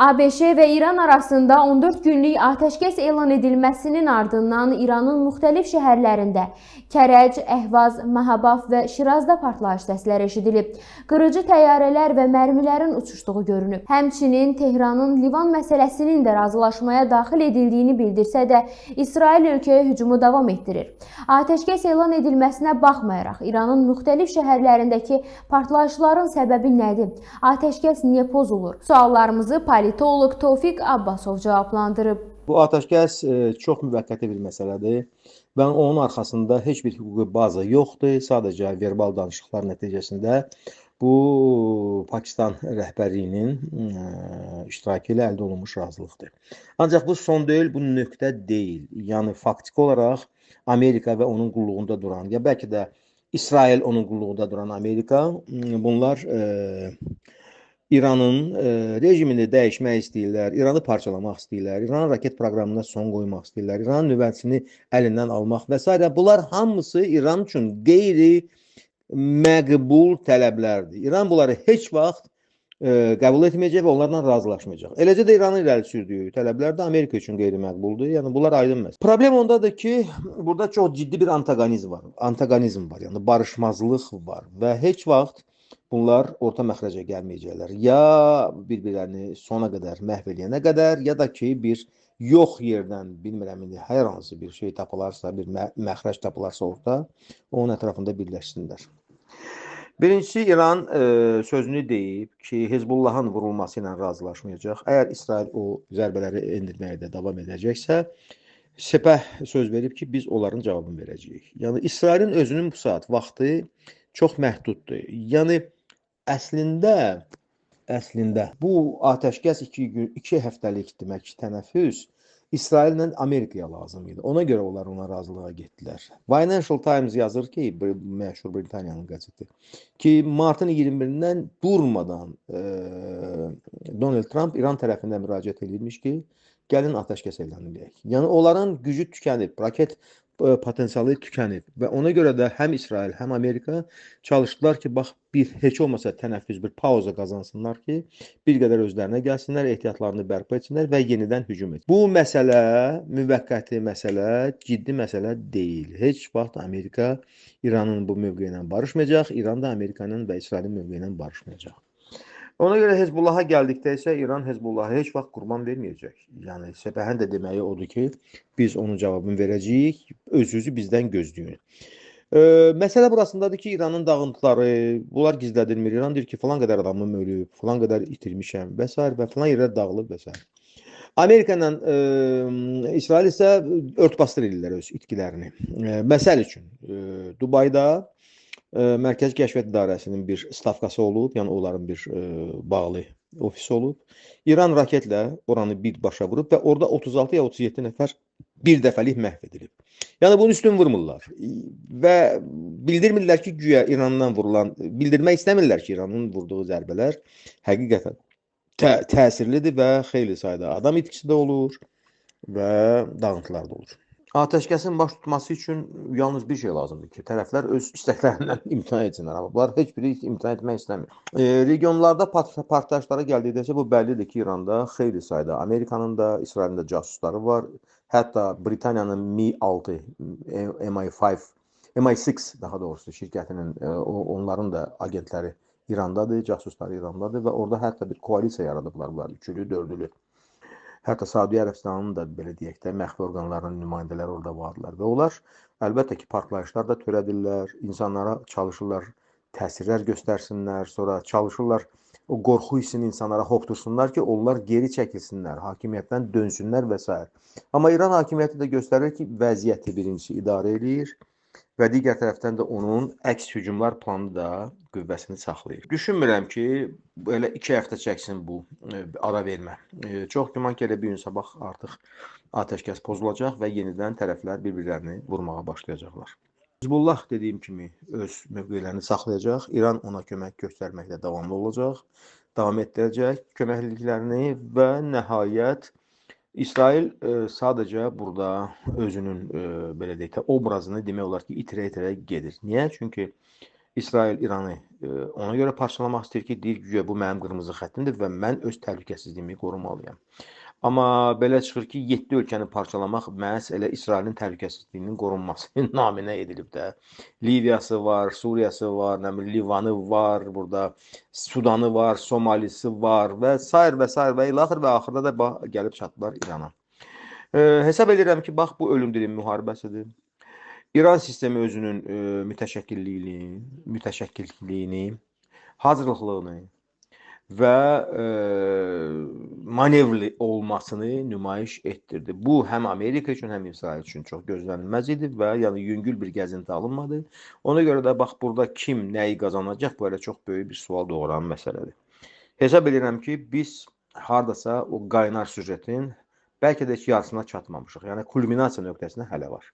ABŞ və İran arasında 14 günlük atəşkəs elan edilməsinin ardından İranın müxtəlif şəhərlərində Kərəc, Əhvaz, Məhabaf və Şirazda partlayış səsləri eşidilib. Qırıcı təyyarələr və mərmilərin uçuşduğu görünüb. Həmçinin Tehranın Livan məsələsinin də razılaşmaya daxil edildiyini bildirsə də, İsrail ölkəyə hücumu davam etdirir. Atəşkəs elan edilməsinə baxmayaraq, İranın müxtəlif şəhərlərindəki partlayışların səbəbi nədir? Atəşkəs niyə pozulur? Suallarımızı politoloq Tofiq Abbasov cavablandırıb. Bu atəşkəs çox müvəqqəti bir məsələdir və onun arxasında heç bir hüquqi baza yoxdur. Sadəcə verbal danışıqlar nəticəsində bu Pakistan rəhbərliyinin iştirakı ilə əldə olunmuş razılıqdır. Ancaq bu son deyil, bu nöqtə deyil. Yəni faktiki olaraq Amerika və onun qulluğunda duran, ya bəlkə də İsrail onun qulluğunda duran Amerika, bunlar İranın rejimini dəyişmək istəyirlər, İranı parçalamaq istəyirlər, İranın raket proqramına son qoymaq istəyirlər, İranın nüvəsini əlindən almaq və s. Bunlar hamısı İran üçün qeyri-məqbul tələblərdir. İran bunları heç vaxt qəbul etməyəcək və onlarla razılaşmayacaq. Eləcə də İranın irəli sürdüyü tələblər də Amerika üçün qeyri-məqbuldur. Yəni bunlar aydın məsələ. Problem ondadır ki, burada çox ciddi bir antagonizm var. Yəni barışmazlıq var və heç vaxt bunlar orta məxrəcə gəlməyəcəklər. Ya bir-birlərini sona qədər məhv eləyənə qədər, ya da ki, bir yox yerdən, bilmirəm, hər hansı bir şey tapılarsa, bir məxrəc tapılarsa orada, onun ətrafında birləşsinlər. Birincisi, İran sözünü deyib ki, Hezbollahın vurulması ilə razılaşmayacaq. Əgər İsrail o zərbələri endirməyə də davam edəcəksə, Sepah söz verib ki, biz onların cavabını verəcəyik. Yəni, İsrailin özünün bu saat vaxtı çox məhduddur. Yəni, əslində bu atəşkəs 2 həftəlik demək tənəffüs İsraillə Amerikaya lazım idi. Ona görə onlar ona razılığa getdilər. Financial Times yazır ki, məşhur Britaniyanın qəzeti, ki, martın 21-dən durmadan Donald Trump İran tərəfindən müraciət edilmiş ki, gəlin atəşkəs elan edək. Yəni, onların gücü tükənib, raket potensialı tükənib və ona görə də həm İsrail, həm Amerika çalışdılar ki, bax, heç olmasa tənəffüs, bir pauza qazansınlar ki, bir qədər özlərinə gəlsinlər, ehtiyatlarını bərpa etsinlər və yenidən hücum etsinlər. Bu məsələ, müvəqqəti məsələ, ciddi məsələ deyil. Heç vaxt Amerika İranın bu mövqeyi ilə barışmayacaq, İran da Amerikanın və İsrailin mövqeyi ilə barışmayacaq. Ona görə Hezbollaha gəldikdə isə İran Hezbollaha heç vaxt qurban verməyəcək. Yəni, Sepahın da deməyi odur ki, biz onun cavabını verəcəyik, özünüzü bizdən gözləyin. Məsələ burasındadır ki, İranın dağıntıları, bunlar gizlədilmir. İran deyir ki, falan qədər adamım ölüb, falan qədər itirmişəm və s. və falan yerlər dağılıb və s. Amerika ilə İsrail isə örtbasdır edirlər öz itkilərini. Məsəl üçün, Dubayda Mərkəzi Kəşfiyyat İdarəsinin bir stavkası olub, yəni onların bir bağlı ofisi olub. İran raketlə oranı birbaşa vurub və orada 36 ya 37 nəfər bir dəfəlik məhv edilib. Yəni bunu üstün vurmurlar və bildirmirlər ki, güya İrandan vurulan, bildirmək istəmirlər ki, İranın vurduğu zərbələr həqiqətən təsirlidir və xeyli sayda adam itkisi də olur və dağıntılar da olur. Atəşkəsin baş tutması üçün yalnız bir şey lazımdır ki, tərəflər öz istəklərindən imtina etsinlər. Amma bunlar heç biri imtina etmək istəmir. Regionlarda partlayışlara gəldikdə isə bu bəllidir ki, İranda xeyli sayda Amerikanın da, İsrailin də casusları var. Hətta Britaniyanın Mi-6, MI5, MI6 daha doğrusu şirkətinin, onların da agentləri İrandadır, casusları İrandadır və orada hətta bir koalisiya yaradıblar bunlar, üçlü, dördlü. Hətta Saudi Ərəbistanın da, belə deyək də, məxfi orqanlarının nümayəndələri orada vardılar və onlar əlbəttə ki, partlayışlar da törədirlər, insanlara çalışırlar, təsirlər göstərsinlər, sonra çalışırlar o qorxu hissini insanlara hopdursunlar ki, onlar geri çəkilsinlər, hakimiyyətdən dönsünlər və s. Amma İran hakimiyyəti də göstərir ki, vəziyyəti birincisi idarə edir və digər tərəfdən də onun əks hücumlar planı da qüvvəsini saxlayır. Düşünmürəm ki, belə 2 həftə çəksin bu ara vermə. Çox güman ki, elə bir gün sabah artıq atəşkəs pozulacaq və yenidən tərəflər bir-birlərini vurmağa başlayacaqlar. Hizbullah dediyim kimi öz mövqelərini saxlayacaq, İran ona kömək göstərməklə davamlı olacaq, davam etdirəcək köməkliklərini və nəhayət İsrail sadəcə burada özünün belə deyək də obrazını demək olar ki, itirə-itirə gedir. Niyə? Çünki İsrail İranı ona görə parçalamaq istəyir ki, deyir güya bu mənim qırmızı xəttimdir və mən öz təhlükəsizliyimi qorumalıyam. Amma belə çıxır ki, 7 ölkəni parçalamaq məhz elə İsrailin təhlükəsizliyinin qorunması naminə edilib də. Liviyası var, Suriyası var, nə bilim Livanı var, burada Sudanı var, Somalisi var və sair və sair və ilaxır və axırda da gəlib çatdılar İrana. Hesab edirəm ki, bax bu ölüm dilim müharibəsidir. İran sistemi özünün mütəşəkkilliyini, hazırlıqlığını və manevrli olmasını nümayiş etdirdi. Bu həm Amerika üçün, həm İsrail üçün çox gözlənilməz idi və yəni yüngül bir gəzinti alınmadı. Ona görə də bax burada kim nəyi qazanacaq bu elə çox böyük bir sual doğuran məsələdir. Hesab edirəm ki, biz hardasa o qaynar süjetin bəlkə də ki yarısına çatmamışıq. Yəni kulminasiya nöqtəsinə hələ var.